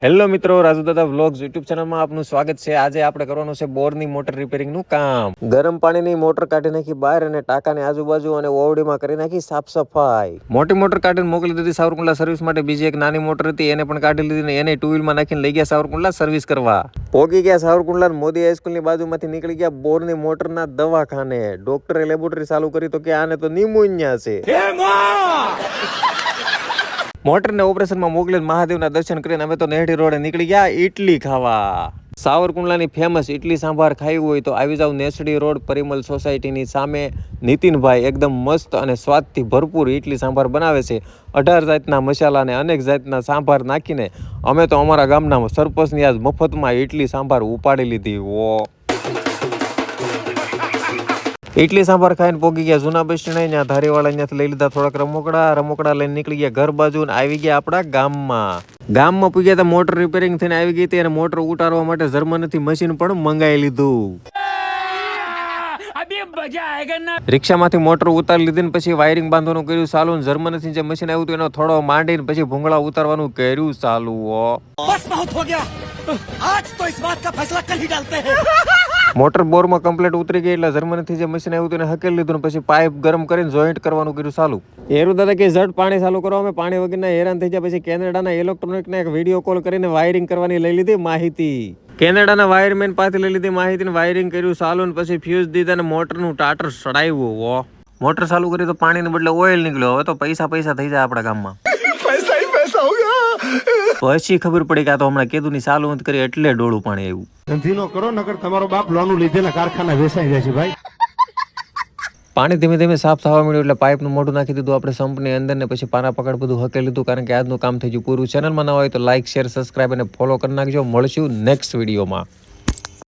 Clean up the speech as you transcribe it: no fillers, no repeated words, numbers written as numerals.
Hello મિત્રો, રાજુ દાદા vlogs YouTube ચેનલમાં આપનું સ્વાગત છે। આજે આપણે કરવાનું છે બોરની મોટર રિપેરિંગનું કામ। ગરમ પાણીની મોટર કાઢી નાખી બહાર અને ટાંકાની આજુબાજુ અને ઓવડીમાં કરી નાખી સાફ સફાઈ। મોટી મોટર કાઢીને મોકલી દીધી સાવરકુંડલા સર્વિસ માટે। બીજી એક નાની મોટર હતી એને પણ કાઢી લીધી ને એને ટુ વ્હીલમાં નાખીને લઈ ગયા સાવરકુંડલા સર્વિસ કરવા। પોગી ગયા સાવરકુંડલા મોદી હાઈસ્કૂલની બાજુમાંથી નીકળી ગયા બોરની મોટરના દવાખાને। ડોક્ટરે લેબોરેટરી ચાલુ કરી તો કે આને તો નિમોનિયા છે। મોટરને ઓપરેશનમાં મોકલીને મહાદેવના દર્શન કરીને અમે તો નેહડી રોડે નીકળી ગયા ઇડલી ખાવા। સાવરકુંડલાની ફેમસ ઇડલી સાંભાર ખાવી હોય તો આવી જાવ નેસડી રોડ પરિમલ સોસાયટીની સામે। નીતિનભાઈ એકદમ મસ્ત અને સ્વાદથી ભરપૂર ઇડલી સાંભાર બનાવે છે। 18 જાતના મસાલા અને અનેક જાતના સાંભાર નાખીને અમે તો અમારા ગામના સરપંચની આજ મફતમાં ઇડલી સાંભાર ઉપાડી લીધી। ઇડલી સાંભાર ખાઈને પોગી ગયા જૂના બસ સ્ટેન્ડ। ત્યાં ધારીવાળા ત્યાંથી લઈ લીધા થોડાક રમકડા લઈને નીકળી ગયા ઘર બાજુ ને આવી ગયા આપણા ગામમાં પૂગ્યા હતા। મોટર રિપેરિંગ થઈને આવી ગઈ હતી અને મોટર ઉતારવા માટે જર્મનીથી મશીન પણ મંગાવી લીધું। રિક્ષામાંથી મોટર ઉતારી લીધી ને પછી વાયરિંગ બાંધવાનું કર્યું ચાલુ। જર્મનીથી જે મશીન આવ્યું હતું એનો થોડો માંડીને પછી ભૂંગળા ઉતારવાનું કર્યું ચાલુ। મોટર બોરમાં કમ્પ્લીટ ઉતરી ગઈ એટલે જર્મનીથી જે મશીન આવ્યું હતું એને હકેલી લીધું ને પછી પાઇપ ગરમ કરીને જોઈન્ટ કરવાનું કર્યું ચાલુ। હેરુ દાદા કે ઝટ પાણી ચાલુ કરો, અમે પાણી વગરના હેરાન થઈ ગયા। પછી કેનેડાના ઇલેક્ટ્રોનિકને એક વિડીયો કોલ કરીને વાયરિંગ કરવાની લઈ લીધી માહિતી। કેનેડાના વાયરમેન પાસેથી લઈ લીધી માહિતી ને વાયરિંગ કર્યું ચાલુ ને પછી ફ્યુઝ દીધા ને મોટરનું ટાટર સડાવ્યું। મોટર ચાલુ કરી તો પાણીને બદલે ઓઇલ નીકળ્યો। હવે તો પૈસા થઈ જાય આપણા ગામમાં। પછી ખબર પડી કે આ તો હમણાં કીધું ની ચાલુ નથી કરી એટલે ડોળું પાણી આવ્યું। ધંધીનો કરો નકર તમારો બાપ લોનું લીધેલા કારખાના વેચાઈ જાય છે ભાઈ। પાણી ધીમે ધીમે સાફ થવા મળ્યું એટલે પાઇપનું મોઢું નાખી દીધું આપણે સંપની અંદર ને પછી પાના પકડ બધું હકેલી લીધું કારણ કે આજનું કામ થઈ ગયું પૂરું। ચેનલમાં ન હોય તો લાઇક શેર સબસ્ક્રાઇબ અને ફોલો કરી નાખજો। મળશું નેક્સ્ટ વિડીયોમાં।